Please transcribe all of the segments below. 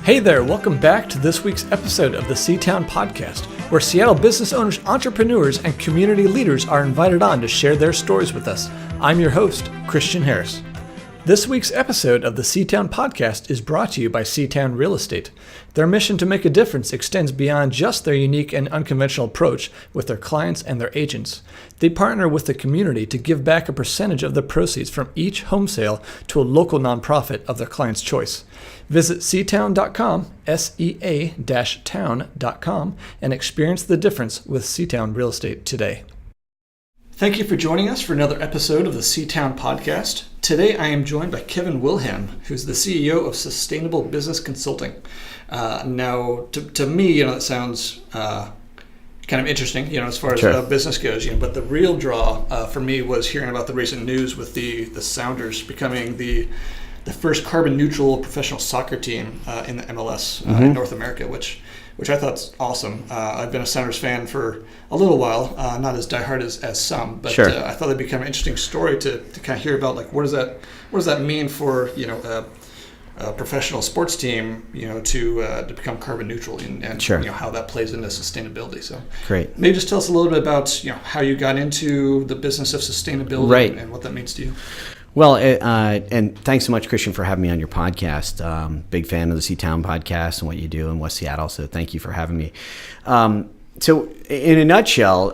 Hey there, welcome back to this week's episode of the C-Town Podcast, where Seattle business owners, entrepreneurs, and community leaders are invited on to share their stories with us. I'm your host, Christian Harris. This week's episode of the C-Town Podcast is brought to you by C-Town Real Estate. Their mission to make a difference extends beyond just their unique and unconventional approach with their clients and their agents. They partner with the community to give back a percentage of the proceeds from each home sale to a local nonprofit of their client's choice. Visit ctown.com, sea-town.com, and experience the difference with C-Town Real Estate today. Thank you for joining us for another episode of the C-Town Podcast. Today I am joined by Kevin Wilhelm, who's the CEO of Sustainable Business Consulting. Now, to me, that sounds kind of interesting, as far as business goes. But the real draw for me was hearing about the recent news with the Sounders becoming the first carbon neutral professional soccer team in the MLS North America, which I thought's awesome. I've been a Sounders fan for a little while, not as diehard as some, but I thought it'd be kind of an interesting story to kind of hear about, like, what does that mean for a professional sports team, to become carbon neutral and how that plays into sustainability. So great. Maybe just tell us a little bit about how you got into the business of sustainability and what that means to you. Well, and thanks so much, Christian, for having me on your podcast. Big fan of the C-Town podcast and what you do in West Seattle, so thank you for having me. So in a nutshell,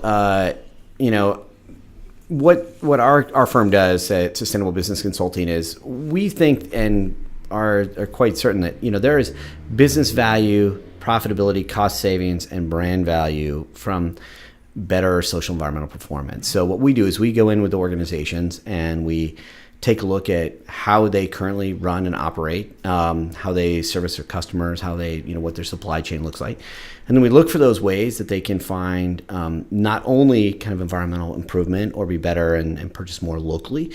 what our firm does at Sustainable Business Consulting is we think and are quite certain that there is business value, profitability, cost savings, and brand value from better social environmental performance. So what we do is we go in with the organizations and we take a look at how they currently run and operate, how they service their customers, how they, what their supply chain looks like. And then we look for those ways that they can find not only kind of environmental improvement or be better and purchase more locally,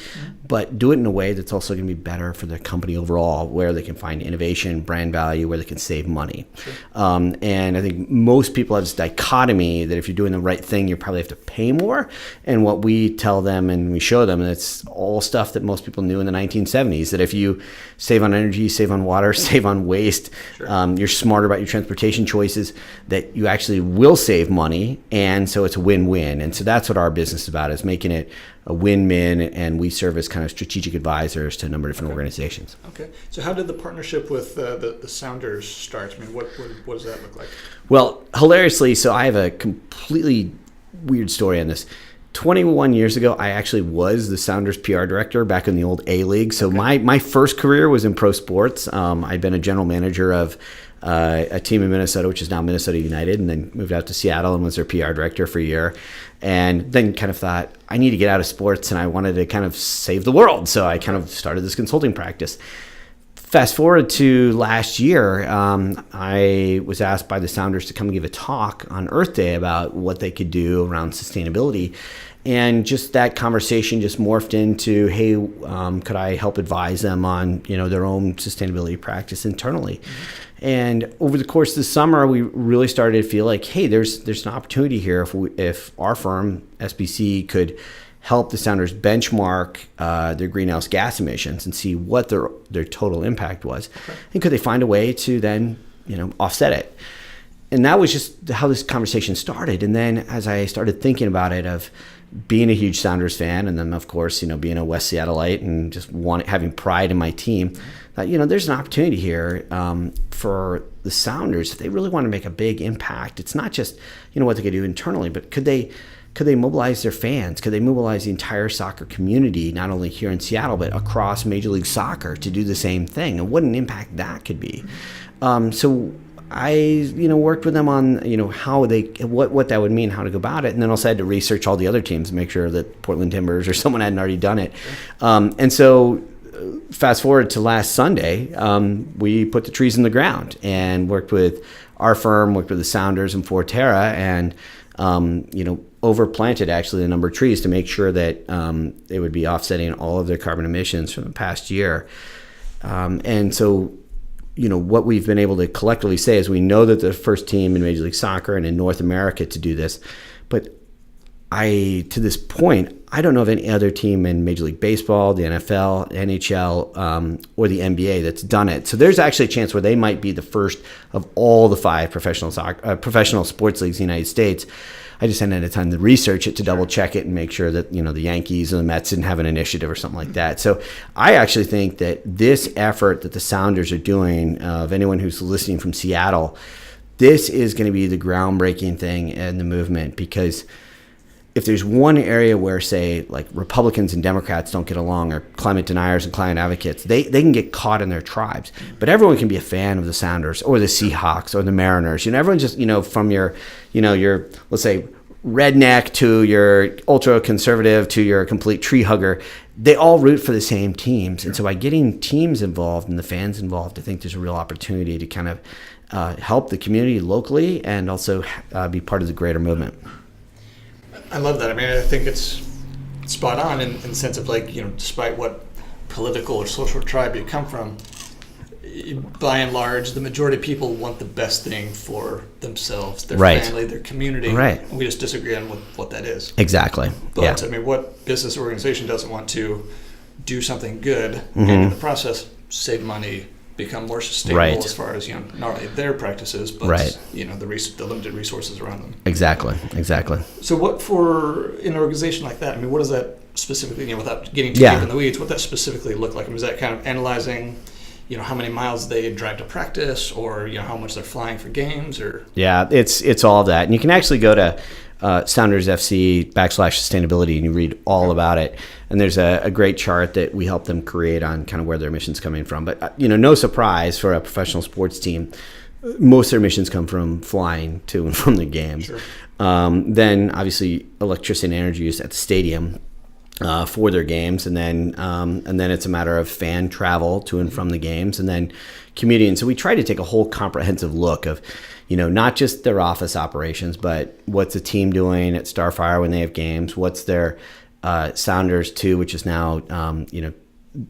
but do it in a way that's also going to be better for their company overall, where they can find innovation, brand value, where they can save money. Sure. And I think most people have this dichotomy that if you're doing the right thing, you probably have to pay more. And what we tell them and we show them, it's all stuff that most people knew in the 1970s, that if you save on energy, save on water, save on waste, you're smarter about your transportation choices, that you actually will save money. And so it's a win-win. And so that's what our business is about, is making it a win-win. And we serve as kind of strategic advisors to a number of different organizations. Okay. So how did the partnership with the Sounders start? I mean, what does that look like? Well, hilariously, so I have a completely weird story on this. 21 years ago, I actually was the Sounders PR director back in the old A-League. So my first career was in pro sports. I'd been a general manager of a team in Minnesota, which is now Minnesota United, and then moved out to Seattle and was their PR director for a year. And then kind of thought, I need to get out of sports, and I wanted to kind of save the world. So I kind of started this consulting practice. Fast forward to last year, I was asked by the Sounders to come give a talk on Earth Day about what they could do around sustainability. And just that conversation just morphed into, hey, could I help advise them on, their own sustainability practice internally? Mm-hmm. And over the course of the summer, we really started to feel like, hey, there's an opportunity here if our firm, SBC, could help the Sounders benchmark their greenhouse gas emissions and see what their total impact was. Okay. And could they find a way to then, offset it? And that was just how this conversation started. And then as I started thinking about it, of being a huge Sounders fan, and then of course, being a West Seattleite and just having pride in my team, that, there's an opportunity here for the Sounders. If they really want to make a big impact, it's not just, what they could do internally, but could they mobilize their fans? Could they mobilize the entire soccer community, not only here in Seattle, but across Major League Soccer to do the same thing? And what an impact that could be. So I, worked with them on, how what that would mean, how to go about it. And then also had to research all the other teams, make sure that Portland Timbers or someone hadn't already done it. And so fast forward to last Sunday, we put the trees in the ground and worked with our firm, worked with the Sounders and Forterra, and, overplanted actually a number of trees to make sure that they would be offsetting all of their carbon emissions from the past year. And so, what we've been able to collectively say is we know that the first team in Major League Soccer and in North America to do this, but to this point, I don't know of any other team in Major League Baseball, the NFL, NHL, or the NBA that's done it. So there's actually a chance where they might be the first of all the 5 professional sports leagues in the United States. I just hadn't had time to research it to double check it and make sure that, the Yankees and the Mets didn't have an initiative or something like that. So I actually think that this effort that the Sounders are doing, of anyone who's listening from Seattle, this is going to be the groundbreaking thing in the movement, because if there's one area where, say, like Republicans and Democrats don't get along, or climate deniers and climate advocates, they can get caught in their tribes. But everyone can be a fan of the Sounders or the Seahawks or the Mariners. Everyone's just, from your, your, let's say, redneck to your ultra conservative to your complete tree hugger, they all root for the same teams. And so by getting teams involved and the fans involved, I think there's a real opportunity to kind of help the community locally and also be part of the greater movement. I love that. I mean, I think it's spot on in the sense of despite what political or social tribe you come from, by and large, the majority of people want the best thing for themselves, their family, their community. Right. And we just disagree on what that is. Exactly. But, I mean, what business organization doesn't want to do something good and in the process save money, become more sustainable as far as not only their practices, but the limited resources around them. Exactly. So what for an organization like that? I mean, what does that specifically, without getting too deep in the weeds, what that specifically look like? I mean, is that kind of analyzing, how many miles they drive to practice, or how much they're flying for games, or? Yeah, it's all that, and you can actually go to Sounders FC /sustainability, and you read all about it. And there's a great chart that we help them create on kind of where their emissions coming from. But no surprise for a professional sports team, most of their emissions come from flying to and from the games. Sure. Then obviously electricity and energy use at the stadium for their games, and then it's a matter of fan travel to and from the games, and then community. And so we try to take a whole comprehensive look of, not just their office operations, but what's the team doing at Starfire when they have games, what's their Sounders 2, which is now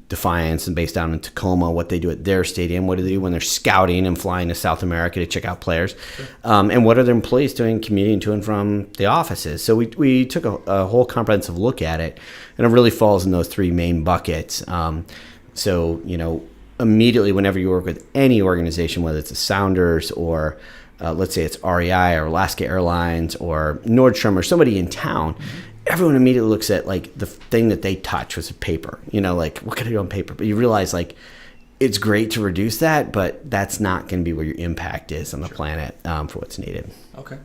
Defiance and based down in Tacoma, what they do at their stadium, what do they do when they're scouting and flying to South America to check out players, and what are their employees doing commuting to and from the offices. So we took a whole comprehensive look at it, and it really falls in those 3 main buckets. So immediately whenever you work with any organization, whether it's the Sounders or let's say it's REI or Alaska Airlines or Nordstrom or somebody in town, everyone immediately looks at like the thing that they touch was a paper, like what can I do on paper? But you realize like it's great to reduce that, but that's not going to be where your impact is on the planet for what's needed. Okay.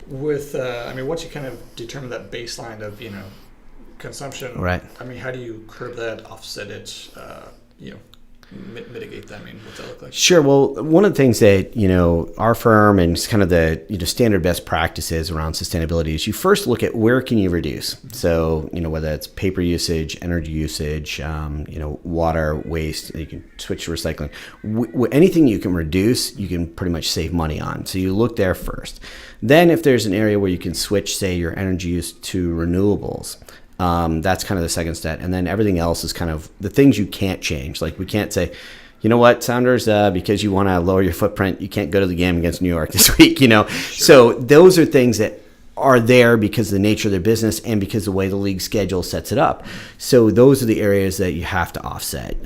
With, once you kind of determine that baseline of, consumption, right? I mean, how do you curb that, offset it, mitigate that? I mean, what's that look like? Sure. Well, one of the things that, our firm and just kind of the, standard best practices around sustainability is you first look at where can you reduce. So, whether it's paper usage, energy usage, water, waste, you can switch to recycling. Anything you can reduce, you can pretty much save money on. So you look there first. Then if there's an area where you can switch, say, your energy use to renewables, that's kind of the second step. And then everything else is kind of the things you can't change. Like we can't say, you know what, Sounders, because you want to lower your footprint, you can't go to the game against New York this week, Sure. So those are things that are there because of the nature of their business and because of the way the league schedule sets it up. So those are the areas that you have to offset.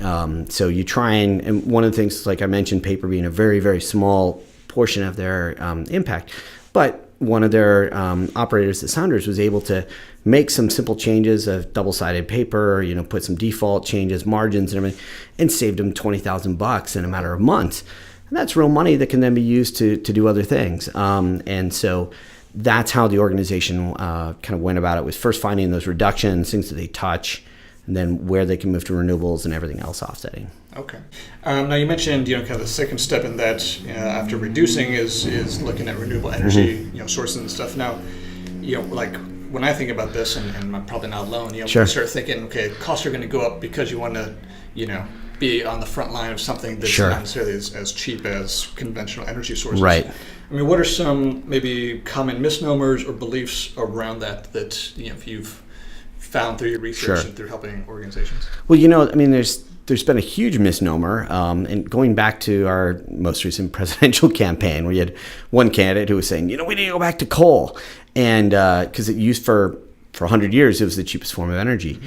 So you try and one of the things, like I mentioned, paper being a very, very small portion of their impact, but one of their operators at Sounders was able to make some simple changes of double-sided paper, put some default changes, margins and everything, and saved them $20,000 in a matter of months. And that's real money that can then be used to do other things. And so that's how the organization kind of went about it, was first finding those reductions, things that they touch, and then where they can move to renewables and everything else offsetting. Okay. Now you mentioned, kind of the second step in that after reducing is looking at renewable energy, sources and stuff. Now, like when I think about this, and I'm probably not alone, Sure. I start thinking, okay, costs are going to go up because you want to, be on the front line of something that's Sure. not necessarily as cheap as conventional energy sources. Right. I mean, what are some maybe common misnomers or beliefs around that if you've found through your research Sure. and through helping organizations? Well, there's been a huge misnomer, and going back to our most recent presidential campaign, where you had one candidate who was saying, we need to go back to coal, and because it used for for 100 years, it was the cheapest form of energy.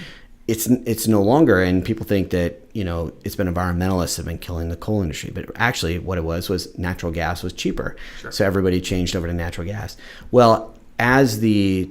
It's no longer, and people think that, it's been environmentalists have been killing the coal industry, but actually what it was natural gas was cheaper. Sure. So everybody changed over to natural gas. Well, as the,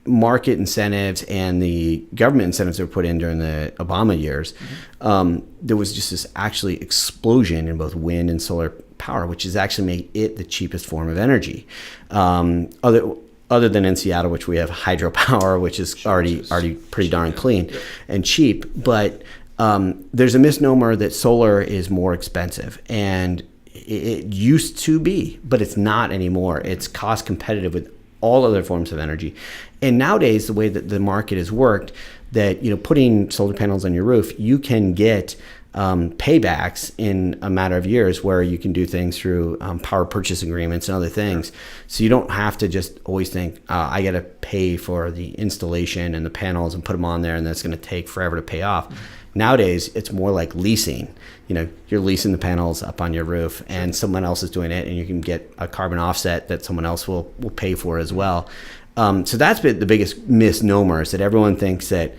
market incentives and the government incentives that were put in during the Obama years, there was just this actually explosion in both wind and solar power, which has actually made it the cheapest form of energy. Other than in Seattle, which we have hydropower, which is already pretty darn clean and cheap. But there's a misnomer that solar is more expensive, and it used to be, but it's not anymore. It's cost competitive with all other forms of energy. And nowadays, the way that the market has worked, that putting solar panels on your roof, you can get paybacks in a matter of years, where you can do things through power purchase agreements and other things. Sure. So you don't have to just always think, I got to pay for the installation and the panels and put them on there, and that's going to take forever to pay off. Mm-hmm. Nowadays, it's more like leasing. You're leasing the panels up on your roof, and someone else is doing it, and you can get a carbon offset that someone else will pay for as well. So that's been the biggest misnomer, is that everyone thinks that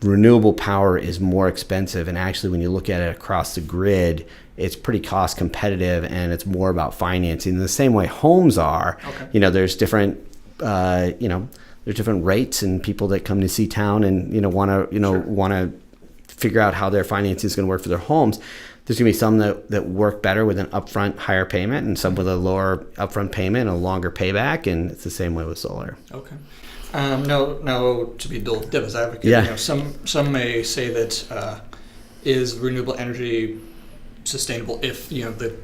renewable power is more expensive, and actually when you look at it across the grid, it's pretty cost competitive, and it's more about financing in the same way homes are. Okay. There's different there's different rates, and people that come to C-Town and want to figure out how their financing is going to work for their homes. There's going to be some that work better with an upfront higher payment, and some with a lower upfront payment and a longer payback, and it's the same way with solar. Okay. Now, to be devil's advocate, some may say that is renewable energy sustainable if the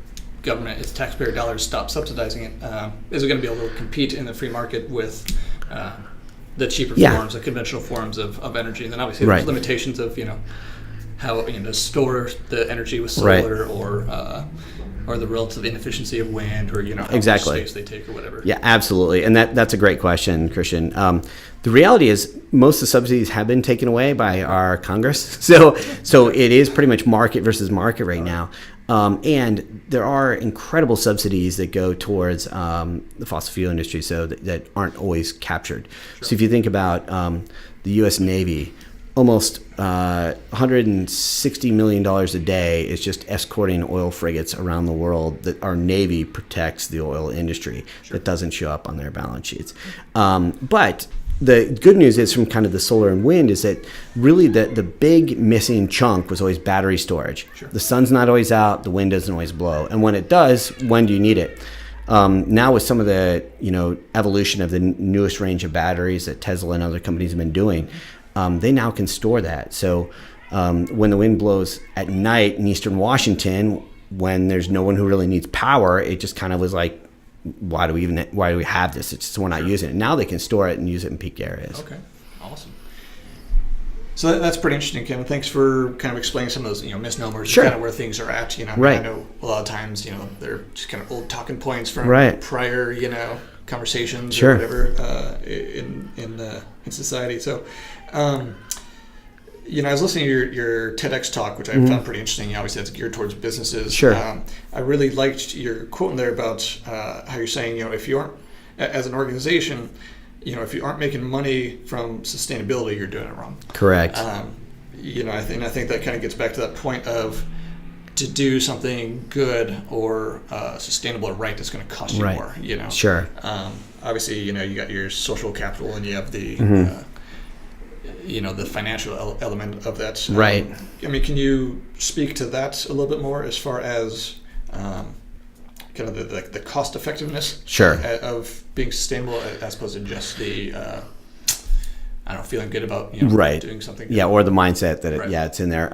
government, its taxpayer dollars, stop subsidizing it? Is it going to be able to compete in the free market with the cheaper forms, the conventional forms of energy? And then obviously there's limitations of how to store the energy with solar, or the relative inefficiency of wind, or how much space they take, or whatever. Yeah, absolutely. And that's a great question, Christian. The reality is most of the subsidies have been taken away by our Congress. So it is pretty much market versus market right now. And there are incredible subsidies that go towards the fossil fuel industry, so that aren't always captured. Sure. So if you think about the U.S. Navy, almost $160 million a day is just escorting oil frigates around the world, that our Navy protects the oil industry. Sure. That doesn't show up on their balance sheets. But the good news is, from kind of the solar and wind, is that really the big missing chunk was always battery storage. Sure. The sun's not always out, the wind doesn't always blow. And when it does, when do you need it? Now with some of the evolution of the newest range of batteries that Tesla and other companies have been doing, they now can store that. So when the wind blows at night in eastern Washington, when there's no one who really needs power, it just kind of was like, why do we have this? It's just, we're not using it. Now they can store it and use it in peak areas. Okay, awesome. So that's pretty interesting, Kevin. Thanks for kind of explaining some of those misnomers, sure, and kind of where things are at. Right. I know a lot of times they're just kind of old talking points from prior conversations, sure, or whatever in society. So I was listening to your TEDx talk, which I found pretty interesting. Obviously, that's geared towards businesses. Sure. I really liked your quote in there about how you're saying, if you aren't, as an organization, if you aren't making money from sustainability, you're doing it wrong. Correct. I think that kind of gets back to that point of, to do something good or sustainable or right, that's going to cost you more. Sure. Obviously, you got your social capital, and you have the the financial element of that. Right. Can you speak to that a little bit more, as far as kind of the cost effectiveness, sure, of being sustainable, as opposed to just the feeling good about doing something good. Yeah, or the mindset that it's in there.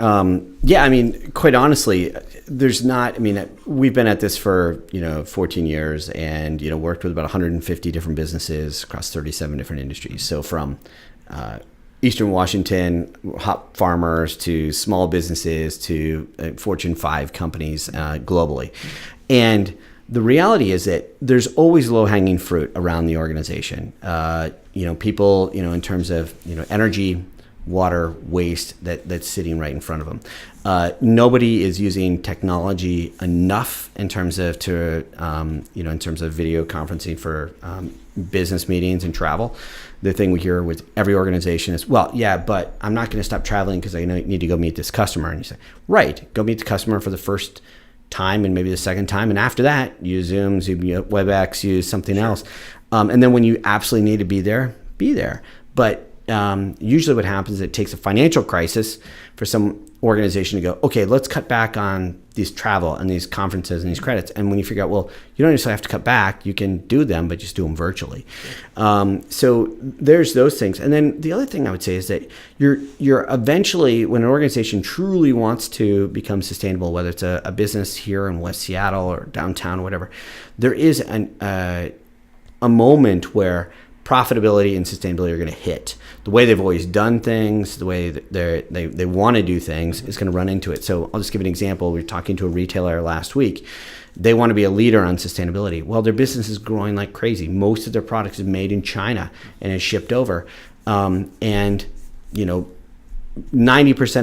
Quite honestly, there's not. We've been at this for 14 years, and worked with about 150 different businesses across 37 different industries. So from Eastern Washington hop farmers to small businesses to Fortune 5 companies globally. And the reality is that there's always low-hanging fruit around the organization. People, in terms of, energy, water waste that's sitting right in front of them. Nobody is using technology enough in terms of in terms of video conferencing for business meetings and travel. The thing we hear with every organization is, well, yeah, but I'm not going to stop traveling because I need to go meet this customer. And you say, right, go meet the customer for the first time and maybe the second time. And after that, use Zoom, WebEx, use something else. And then when you absolutely need to be there, be there. But usually what happens is it takes a financial crisis for some organization to go, okay, let's cut back on these travel and these conferences and these credits. And when you figure out, well, you don't necessarily have to cut back, you can do them, but just do them virtually. So there's those things. And then the other thing I would say is that you're eventually, when an organization truly wants to become sustainable, whether it's a business here in West Seattle or downtown or whatever, there is a moment where profitability and sustainability are going to hit. The way they've always done things, the way that they want to do things is going to run into it. So I'll just give an example. We were talking to a retailer last week. They want to be a leader on sustainability. Well, their business is growing like crazy. Most of their products is made in China and is shipped over. 90%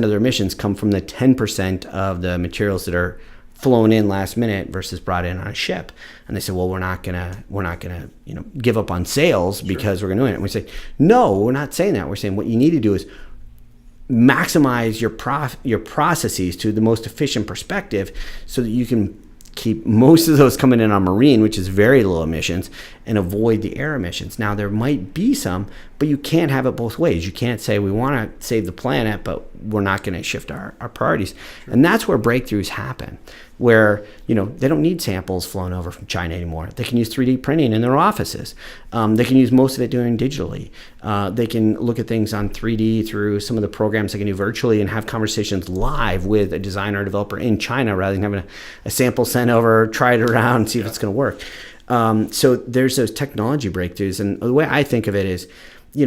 of their emissions come from the 10% of the materials that are flown in last minute versus brought in on a ship. And they said, well, we're not gonna give up on sales because we're gonna do it. And we say, no, we're not saying that. We're saying what you need to do is maximize your processes to the most efficient perspective so that you can keep most of those coming in on marine, which is very low emissions, and avoid the air emissions. Now, there might be some, but you can't have it both ways. You can't say we want to save the planet, but we're not going to shift our priorities. Sure. And that's where breakthroughs happen, where they don't need samples flown over from China anymore. They can use 3D printing in their offices. They can use most of it doing digitally. They can look at things on 3D through some of the programs they can do virtually and have conversations live with a designer or developer in China rather than having a sample sent over, try it around, and see if it's going to work. So there's those technology breakthroughs. And the way I think of it is, in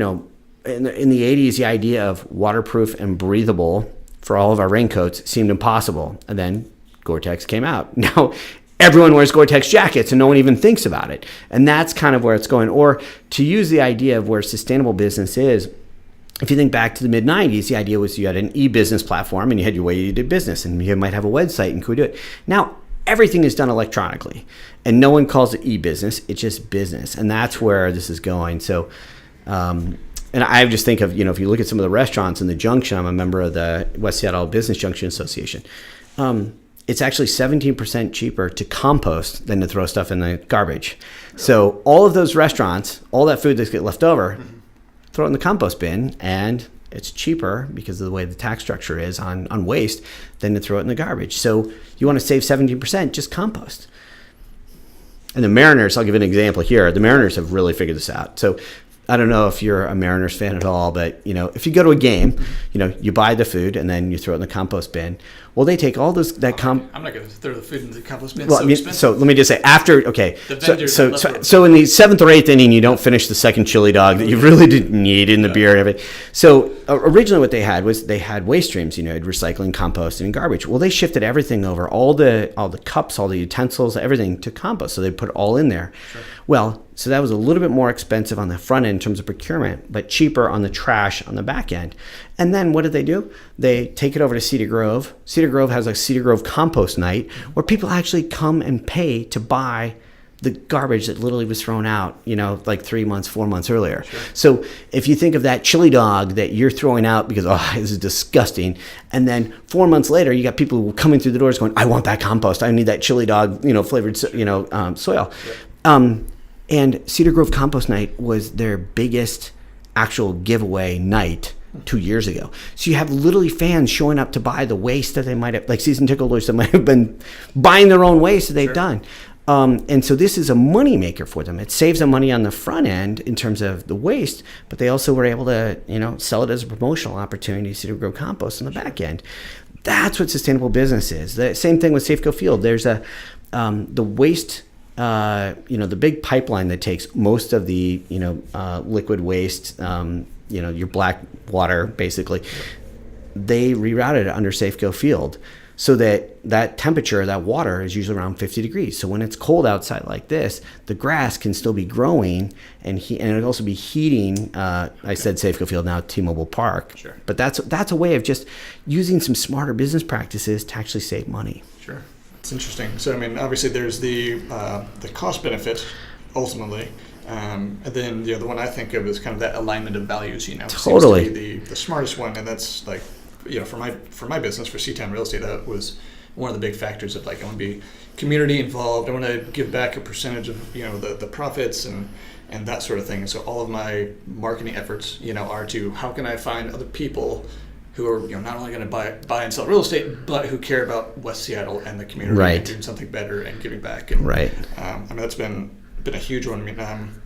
the 80s, the idea of waterproof and breathable for all of our raincoats seemed impossible. And then Gore-Tex came out. Now everyone wears Gore-Tex jackets and no one even thinks about it. And that's kind of where it's going. Or to use the idea of where sustainable business is, if you think back to the mid-90s, the idea was you had an e-business platform and you had your way you did business and you might have a website and could do it. Now everything is done electronically and no one calls it e-business. It's just business. And that's where this is going. So, and I just think of, if you look at some of the restaurants in the Junction, I'm a member of the West Seattle Business Junction Association. It's actually 17% cheaper to compost than to throw stuff in the garbage. So all of those restaurants, all that food that gets left over, throw it in the compost bin, and it's cheaper because of the way the tax structure is on waste than to throw it in the garbage. So you want to save 17%, just compost. And the Mariners, I'll give an example here. The Mariners have really figured this out. So I don't know if you're a Mariners fan at all, but if you go to a game, you buy the food and then you throw it in the compost bin. Well, they take all those I'm not going to throw the food in the compost bin. Well, so let me just say so in the 7th or 8th inning, you don't finish the second chili dog that you really didn't need in the beer and everything. So originally what they had was they had waste streams, recycling, composting, and garbage. Well, they shifted everything over, all the cups, all the utensils, everything to compost. So they put it all in there. Sure. Well, so that was a little bit more expensive on the front end in terms of procurement, but cheaper on the trash on the back end. And then what did they do? They take it over to Cedar Grove. Cedar Grove has a Cedar Grove compost night where people actually come and pay to buy the garbage that literally was thrown out, like 3 months, 4 months earlier. Sure. So if you think of that chili dog that you're throwing out because, this is disgusting, and then 4 months later, you got people coming through the doors going, I want that compost. I need that chili dog, flavored, soil. Yeah. And Cedar Grove Compost Night was their biggest actual giveaway night 2 years ago. So you have literally fans showing up to buy the waste that they might have, like season ticket holders that might have been buying their own waste that they've done. And so this is a money maker for them. It saves them money on the front end in terms of the waste, but they also were able to, sell it as a promotional opportunity to Cedar Grove Compost on the back end. That's what sustainable business is. The same thing with Safeco Field. There's the waste. The big pipeline that takes most of the, liquid waste, your black water, basically, they rerouted it under Safeco Field. so that temperature, that water is usually around 50 degrees. So when it's cold outside like this, the grass can still be growing and it'll also be heating. I said Safeco Field, now T-Mobile Park. Sure. But that's a way of just using some smarter business practices to actually save money. Sure. It's interesting. So, I mean, obviously there's the cost benefit ultimately. And then the one I think of is kind of that alignment of values, Totally. seems to be the smartest one. And that's like, for my business, for C-Town Real Estate, that was one of the big factors of like, I want to be community involved. I want to give back a percentage of, the profits and that sort of thing. And so all of my marketing efforts, are to how can I find other people who are, not only going to buy and sell real estate, but who care about West Seattle and the community right. and doing something better and giving back. And, right. I mean, that's been a huge one. I mean,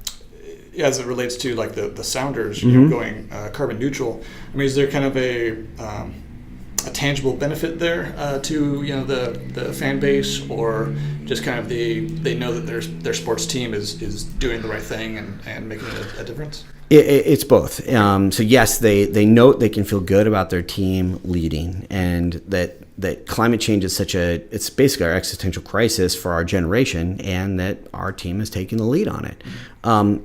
as it relates to like the Sounders, going carbon neutral. I mean, is there kind of a tangible benefit there to the fan base, or just kind of they know that their sports team is doing the right thing and making a difference? It's both. So yes, they know they can feel good about their team leading, and that climate change is it's basically our existential crisis for our generation, and that our team is taking the lead on it.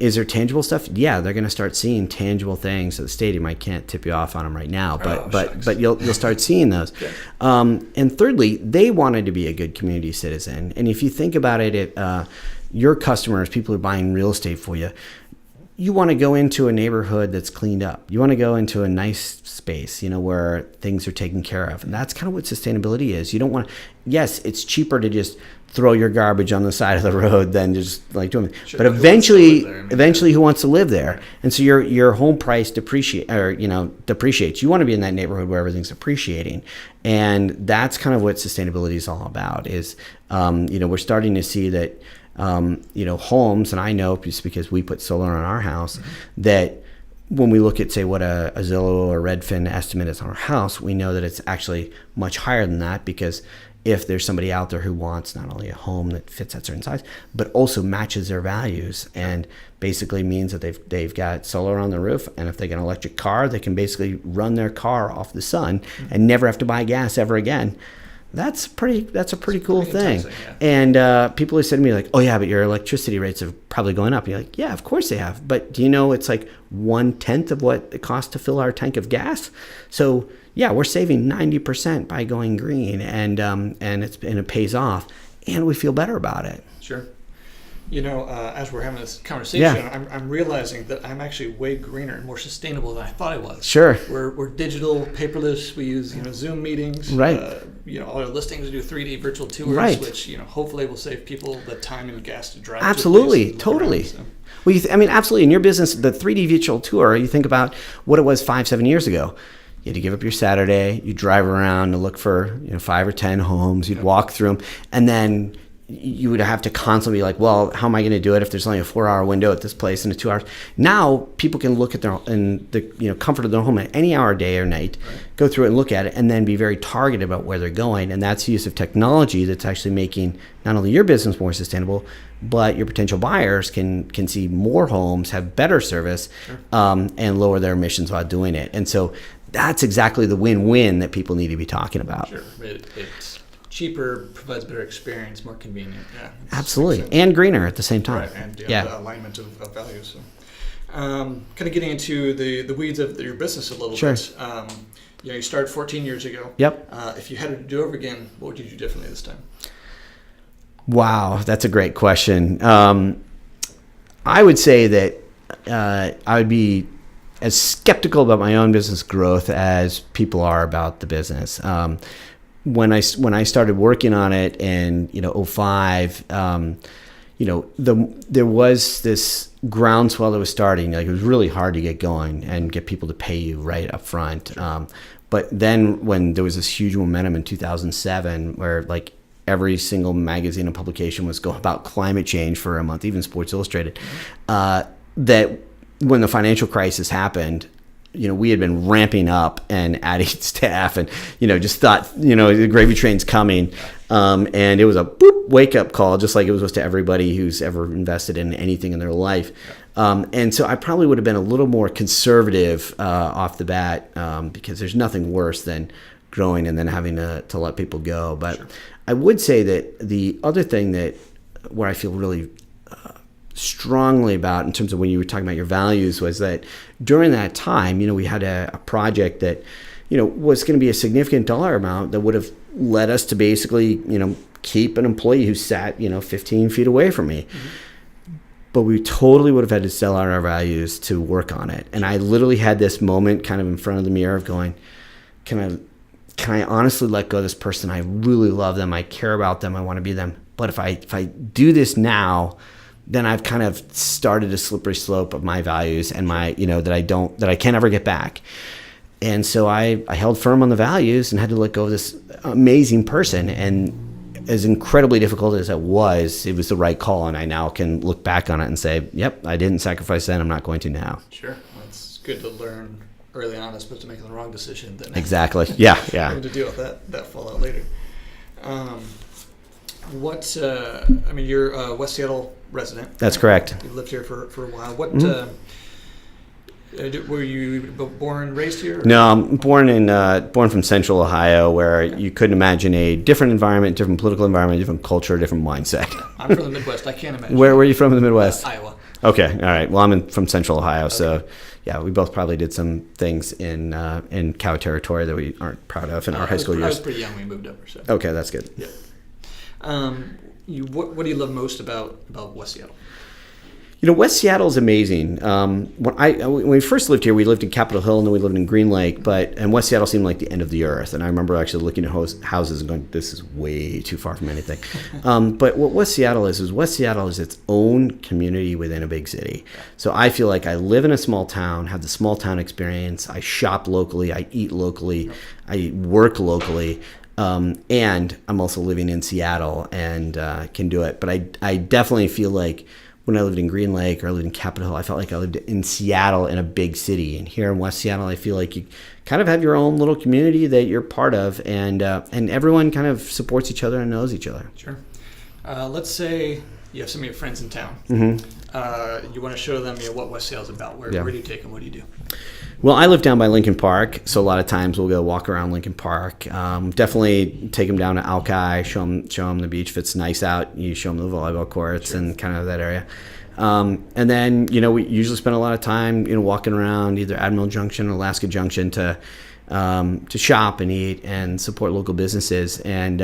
Is there tangible stuff? Yeah, they're going to start seeing tangible things at the stadium. I can't tip you off on them right now, but you'll start seeing those. Okay. And thirdly, they wanted to be a good community citizen. And if you think about it, your customers, people who are buying real estate for you, you want to go into a neighborhood that's cleaned up. You want to go into a nice space, where things are taken care of. And that's kind of what sustainability is. You don't want to, yes, it's cheaper to just throw your garbage on the side of the road than just like doing it. Sure, but eventually who wants to live there? And so your home price depreciates. You want to be in that neighborhood where everything's appreciating. And that's kind of what sustainability is all about is, we're starting to see that, homes, and I know just because we put solar on our house, that when we look at, say, what a Zillow or Redfin estimate is on our house, we know that it's actually much higher than that, because if there's somebody out there who wants not only a home that fits that certain size, but also matches their values, and basically means that they've got solar on the roof, and if they get an electric car, they can basically run their car off the sun and never have to buy gas ever again. That's a pretty cool thing. And people have said to me like, oh yeah, but your electricity rates are probably going up. And you're like, yeah, of course they have. But do you know it's like 1/10 of what it costs to fill our tank of gas? So yeah, we're saving 90% by going green, and it pays off, and we feel better about it. Sure. As we're having this conversation, I'm realizing that I'm actually way greener and more sustainable than I thought I was. Sure. We're digital, paperless. We use Zoom meetings. Right. All our listings do 3D virtual tours, right. Which hopefully will save people the time and gas to drive. Absolutely, totally. Around, so. Well, absolutely. In your business, the 3D virtual tour, you think about what it was 5-7 years ago. You had to give up your Saturday. You drive around to look for 5 or 10 homes. You'd walk through them, and then you would have to constantly be like, well, how am I going to do it if there's only a 4-hour window at this place and a 2 hours? Now people can look at in the comfort of their home at any hour, day or night, right. Go through it and look at it, and then be very targeted about where they're going. And that's the use of technology that's actually making not only your business more sustainable, but your potential buyers can see more homes, have better service, sure. And lower their emissions while doing it. And so that's exactly the win-win that people need to be talking about. Sure. It's cheaper, provides better experience, more convenient. Yeah, absolutely, and greener at the same time. Right, and the alignment of values. So, kind of getting into the weeds of your business a little sure. bit. You started 14 years ago. Yep. If you had to do over again, what would you do differently this time? Wow, that's a great question. I would say that I would be as skeptical about my own business growth as people are about the business. When I started working on it in 2005, there was this groundswell that was starting. Like, it was really hard to get going and get people to pay you right up front. Sure. But then when there was this huge momentum in 2007, where like every single magazine and publication was going about climate change for a month, even Sports Illustrated, that when the financial crisis happened, we had been ramping up and adding staff, and just thought the gravy train's coming, and it was a wake up call, just like it was to everybody who's ever invested in anything in their life. And so I probably would have been a little more conservative off the bat, because there's nothing worse than growing and then having to let people go. But sure. I would say that the other thing where I feel really strongly about in terms of when you were talking about your values was that during that time, we had a project that, was going to be a significant dollar amount that would have led us to basically, keep an employee who sat, 15 feet away from me. Mm-hmm. But we totally would have had to sell out our values to work on it. And I literally had this moment kind of in front of the mirror of going, can I honestly let go of this person? I really love them. I care about them. I want to be them. But if I do this now, then I've kind of started a slippery slope of my values and my, that I can't ever get back. And so I held firm on the values and had to let go of this amazing person. And as incredibly difficult as it was the right call. And I now can look back on it and say, yep, I didn't sacrifice then. I'm not going to now. Sure. Well, it's good to learn early on as opposed to making the wrong decision. Then exactly. Yeah. Having to deal with that fallout later. You're a West Seattle resident. That's correct. You've lived here for a while. What were you born and raised here? No, I'm born from Central Ohio, where you couldn't imagine a different environment, different political environment, different culture, different mindset. I'm from the Midwest. I can't imagine. Where are you from in the Midwest? Iowa. Okay, all right. Well, I'm from Central Ohio, so yeah, we both probably did some things in cow territory that we aren't proud of in our high school years. I was pretty young when we moved over. So. Okay, that's good. Yeah. What do you love most about West Seattle? West Seattle is amazing. When we first lived here, we lived in Capitol Hill and then we lived in Green Lake, and West Seattle seemed like the end of the earth. And I remember actually looking at houses and going, this is way too far from anything. But what West Seattle is West Seattle is its own community within a big city. So I feel like I live in a small town, have the small town experience. I shop locally, I eat locally, I work locally. And I'm also living in Seattle and can do it. But I definitely feel like when I lived in Green Lake or I lived in Capitol Hill, I felt like I lived in Seattle in a big city. And here in West Seattle, I feel like you kind of have your own little community that you're part of, and everyone kind of supports each other and knows each other. Sure. Let's say you have some of your friends in town. Mm-hmm. You want to show them what West Seattle's about. Where do you take them? What do you do? Well, I live down by Lincoln Park, so a lot of times we'll go walk around Lincoln Park. Definitely take them down to Alki, show them the beach if it's nice out. You show them the volleyball courts and kind of that area. And then, we usually spend a lot of time, walking around either Admiral Junction or Alaska Junction to shop and eat and support local businesses. And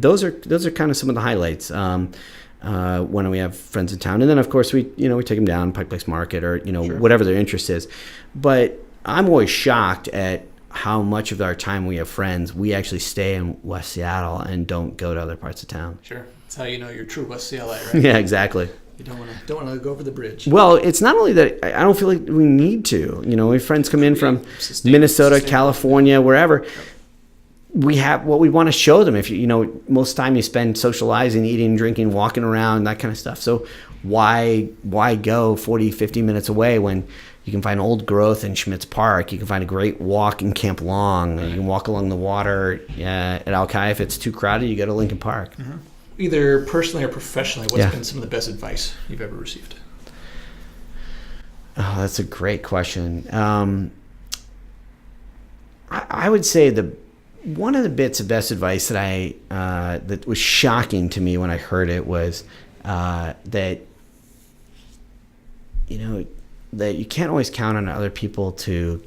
those are kind of some of the highlights. When we have friends in town, and then of course we take them down Pike Place Market or Sure. whatever their interest is. But I'm always shocked at how much of our time we have friends we actually stay in West Seattle and don't go to other parts of town. Sure, that's how you know you're true West Seattleite, right? Yeah, exactly. You don't want to go over the bridge. Well, it's not only that I don't feel like we need to. We have friends come in from Minnesota, California, wherever. Yep. We have what we want to show them. If most time you spend socializing, eating, drinking, walking around, that kind of stuff. So why go 40, 50 minutes away when you can find old growth in Schmitz Park? You can find a great walk in Camp Long. Right. You can walk along the water at Alki. If it's too crowded, you go to Lincoln Park. Mm-hmm. Either personally or professionally, what's been some of the best advice you've ever received? Oh, that's a great question. I would say one of the bits of best advice that that was shocking to me when I heard it was that you can't always count on other people to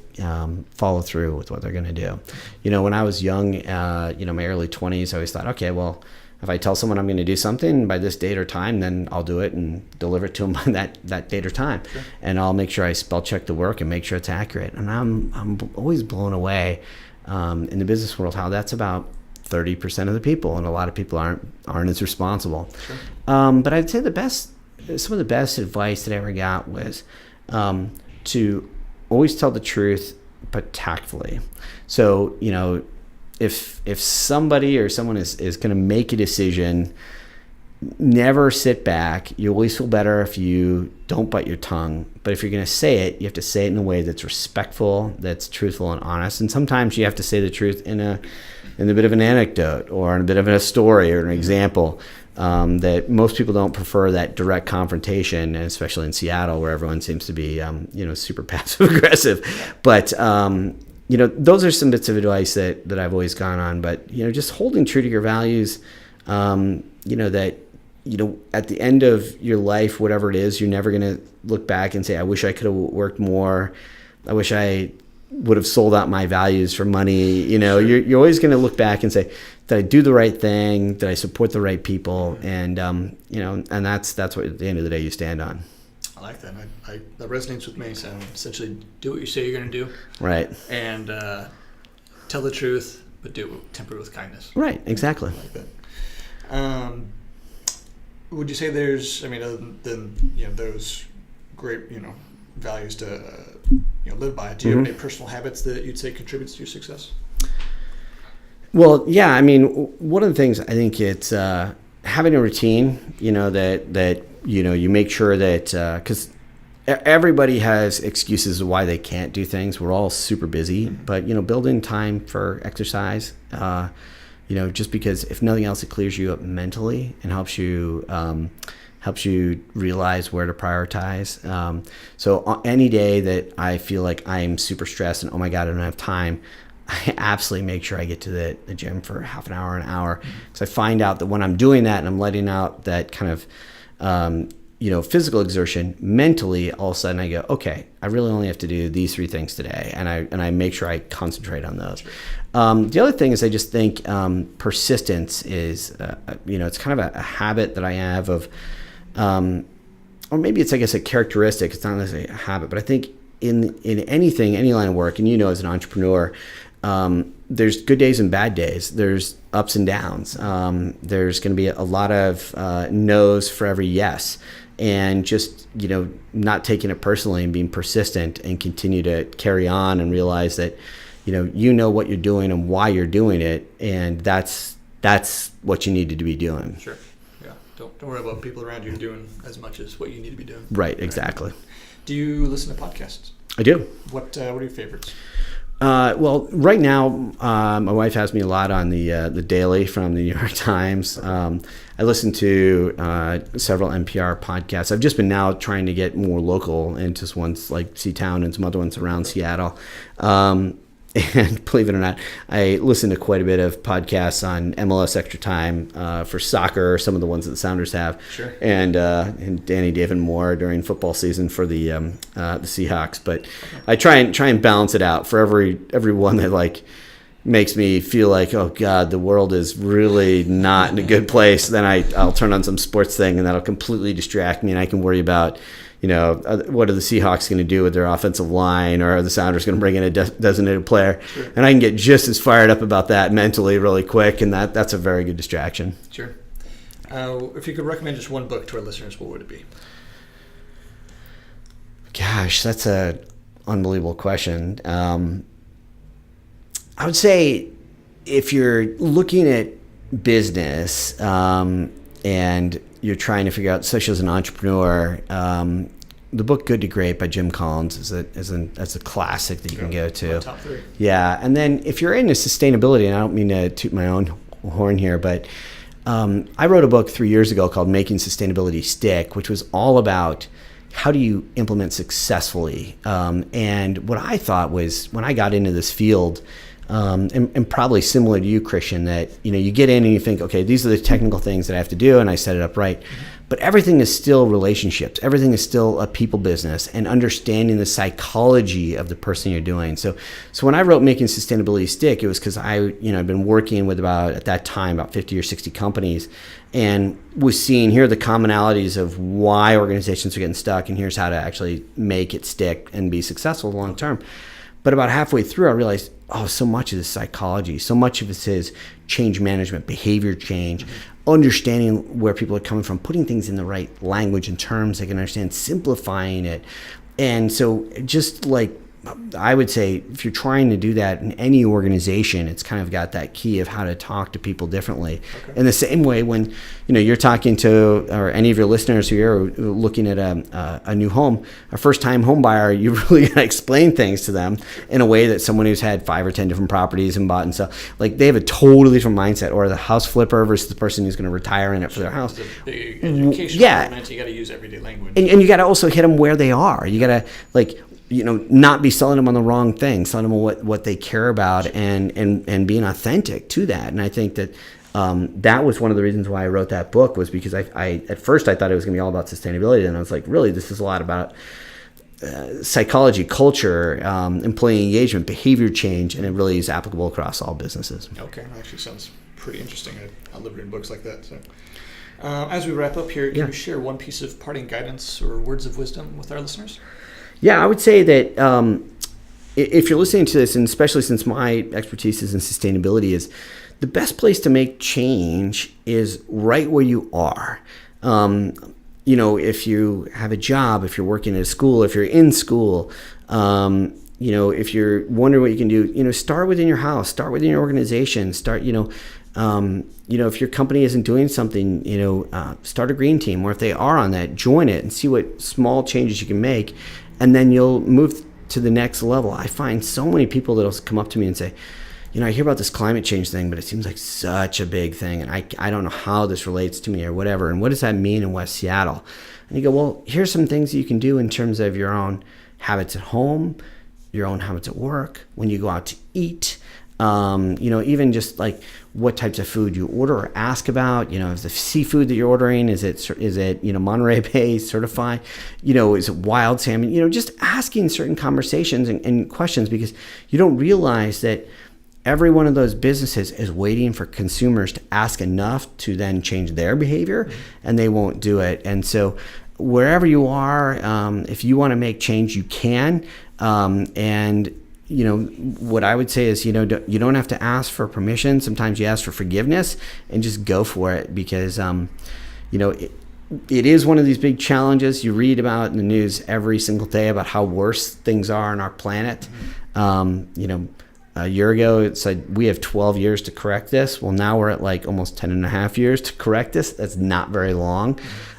follow through with what they're going to do. When I was young, my early 20s, I always thought, okay, well, if I tell someone I'm going to do something by this date or time, then I'll do it and deliver it to them by that date or time. Sure. And I'll make sure I spell check the work and make sure it's accurate. And I'm always blown away in the business world how that's about 30% of the people, and a lot of people aren't as responsible. Sure. But I'd say some of the best advice that I ever got was to always tell the truth, but tactfully. So, if somebody or someone is going to make a decision, never sit back. You always feel better if you don't bite your tongue. But if you're going to say it, you have to say it in a way that's respectful, that's truthful and honest. And sometimes you have to say the truth in a bit of an anecdote or in a bit of a story or an example. That most people don't prefer that direct confrontation, and especially in Seattle where everyone seems to be, super passive aggressive. But those are some bits of advice that I've always gone on. But, just holding true to your values, that, at the end of your life, whatever it is, you're never going to look back and say, I wish I could have worked more. I wish I would have sold out my values for money. Sure. You're always going to look back and say, did I do the right thing? Did I support the right people? And, and that's what at the end of the day you stand on. I like that. That resonates with me. So essentially, do what you say you're going to do. Right. And tell the truth, but temper it with kindness. Right. Exactly. I like that. Would you say there's, other than those great values to live by, do you have any personal habits that you'd say contributes to your success? Well, yeah. One of the things I think it's having a routine. That you make sure that because everybody has excuses of why they can't do things. We're all super busy, but build in time for exercise. Just because if nothing else, it clears you up mentally and helps you realize where to prioritize. So on any day that I feel like I'm super stressed and, oh my God, I don't have time, I absolutely make sure I get to the gym for half an hour, because I find out that when I'm doing that and I'm letting out that kind of physical exertion, mentally, all of a sudden I go, okay, I really only have to do these 3 things today. And I make sure I concentrate on those. The other thing is I just think persistence is, it's kind of a habit that I have of, or maybe it's, I guess, a characteristic. It's not necessarily a habit, but I think in anything, any line of work, and as an entrepreneur, there's good days and bad days. There's ups and downs. There's going to be a lot of no's for every yes. And just, not taking it personally and being persistent and continue to carry on and realize that, what you're doing and why you're doing it. And that's what you need to be doing. Sure. Yeah. Don't worry about people around you doing as much as what you need to be doing. Right. Exactly. Do you listen to podcasts? I do. What are your favorites? Well, right now, my wife has me a lot on the Daily from the New York Times. I listen to several NPR podcasts. I've just been now trying to get more local into ones like C-Town and some other ones around Seattle. And believe it or not, I listen to quite a bit of podcasts on MLS Extra Time for soccer, some of the ones that the Sounders have, sure. and Danny David Moore during football season for the Seahawks. But I try and balance it out for every one that makes me feel like, oh God, the world is really not in a good place. Then I'll turn on some sports thing, and that'll completely distract me, and I can worry about, what are the Seahawks going to do with their offensive line, or are the Sounders going to bring in a designated player? Sure. And I can get just as fired up about that mentally really quick, and that's a very good distraction. Sure. If you could recommend just one book to our listeners, what would it be? Gosh, that's a unbelievable question. I would say if you're looking at business and you're trying to figure out, especially as an entrepreneur, the book Good to Great by Jim Collins is a classic that you can go to. Top 3. Yeah, and then if you're into sustainability, and I don't mean to toot my own horn here, but I wrote a book 3 years ago called Making Sustainability Stick, which was all about how do you implement successfully. And what I thought was, when I got into this field, and probably similar to you, Christian, that you get in and you think, okay, these are the technical things that I have to do, and I set it up right. Mm-hmm. But everything is still relationships. Everything is still a people business, and understanding the psychology of the person you're doing. So when I wrote Making Sustainability Stick, it was because I've been working with at that time about 50 or 60 companies, and was seeing here are the commonalities of why organizations are getting stuck, and here's how to actually make it stick and be successful long term. But about halfway through, I realized, so much of this psychology, so much of it is change management, behavior change, understanding where people are coming from, putting things in the right language and terms they can understand, simplifying it. And so just I would say, if you're trying to do that in any organization, it's kind of got that key of how to talk to people differently. Okay. In the same way, when you're talking to, or any of your listeners who are looking at a new home, a first-time home buyer, you really got to explain things to them in a way that someone who's had 5 or 10 different properties and bought and sell, they have a totally different mindset. Or the house flipper versus the person who's going to retire in it for their house. It's a big education element. You got to use everyday language, and you got to also hit them where they are. You got to not be selling them on the wrong thing, selling them on what they care about, and being authentic to that. And I think that that was one of the reasons why I wrote that book, was because I at first I thought it was going to be all about sustainability, and I was like, really, this is a lot about psychology, culture, employee engagement, behavior change, and it really is applicable across all businesses. Okay, that actually sounds pretty interesting. I love reading books like that. So, as we wrap up here, can you share one piece of parting guidance or words of wisdom with our listeners? Yeah, I would say that if you're listening to this, and especially since my expertise is in sustainability, is the best place to make change is right where you are. If you have a job, if you're working at a school, if you're in school, if you're wondering what you can do, start within your house, start within your organization, start, if your company isn't doing something, start a green team, or if they are on that, join it and see what small changes you can make, and then you'll move to the next level. I find so many people that'll come up to me and say, I hear about this climate change thing, but it seems like such a big thing, and I don't know how this relates to me or whatever, and what does that mean in West Seattle? And you go, well, here's some things that you can do in terms of your own habits at home, your own habits at work, when you go out to eat, even just like what types of food you order or ask about. Is the seafood that you're ordering, is it Monterey Bay certified? Is it wild salmon? Just asking certain conversations and questions, because you don't realize that every one of those businesses is waiting for consumers to ask enough to then change their behavior, and they won't do it. And so wherever you are, if you want to make change, you can. What I would say is, you don't have to ask for permission. Sometimes you ask for forgiveness, and just go for it, because, it is one of these big challenges. You read about in the news every single day about how worse things are on our planet. A year ago, it said we have 12 years to correct this. Well, now we're at like almost 10 and a half years to correct this. That's not very long.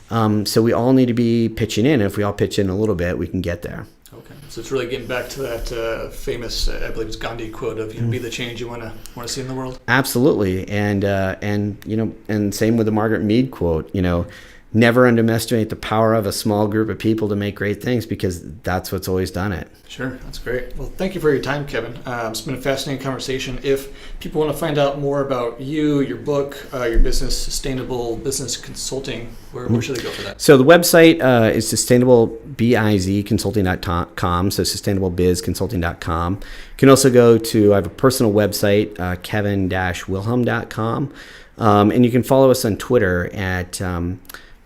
So we all need to be pitching in. If we all pitch in a little bit, we can get there. Okay, so it's really getting back to that famous, I believe it's Gandhi quote of, be the change you want to see in the world. Absolutely, and same with the Margaret Mead quote. Never underestimate the power of a small group of people to make great things, because that's what's always done it. Sure, that's great. Well, thank you for your time, Kevin. It's been a fascinating conversation. If people want to find out more about you, your book, your business, Sustainable Business Consulting, where should they go for that? So the website is sustainablebizconsulting.com, so sustainablebizconsulting.com. You can also go to, I have a personal website, kevin-wilhelm.com, and you can follow us on Twitter at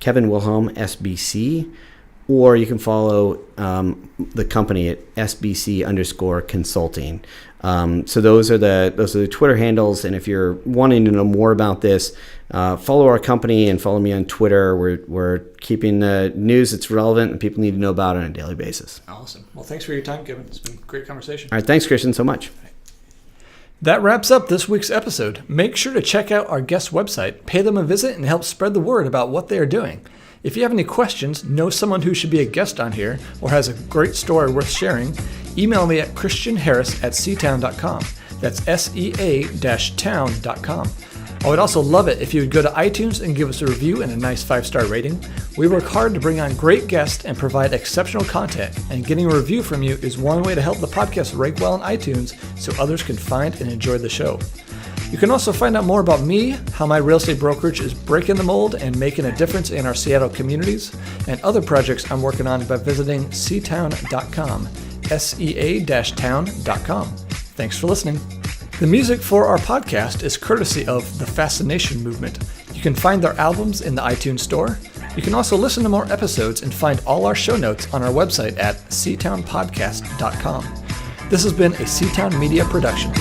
Kevin Wilhelm SBC, or you can follow the company at SBC_consulting. So those are the Twitter handles. And if you're wanting to know more about this, follow our company and follow me on Twitter. We're keeping the news that's relevant and people need to know about it on a daily basis. Awesome. Well, thanks for your time, Kevin. It's been a great conversation. All right. Thanks, Christian, so much. That wraps up this week's episode. Make sure to check out our guest website, pay them a visit, and help spread the word about what they are doing. If you have any questions, know someone who should be a guest on here, or has a great story worth sharing, email me at christianharris@seatown.com. That's sea-town.com. I would also love it if you would go to iTunes and give us a review and a nice 5-star rating. We work hard to bring on great guests and provide exceptional content, and getting a review from you is one way to help the podcast rank well on iTunes so others can find and enjoy the show. You can also find out more about me, how my real estate brokerage is breaking the mold and making a difference in our Seattle communities, and other projects I'm working on by visiting seatown.com, sea-town.com. Thanks for listening. The music for our podcast is courtesy of The Fascination Movement. You can find their albums in the iTunes Store. You can also listen to more episodes and find all our show notes on our website at seatownpodcast.com. This has been a Seatown Media production.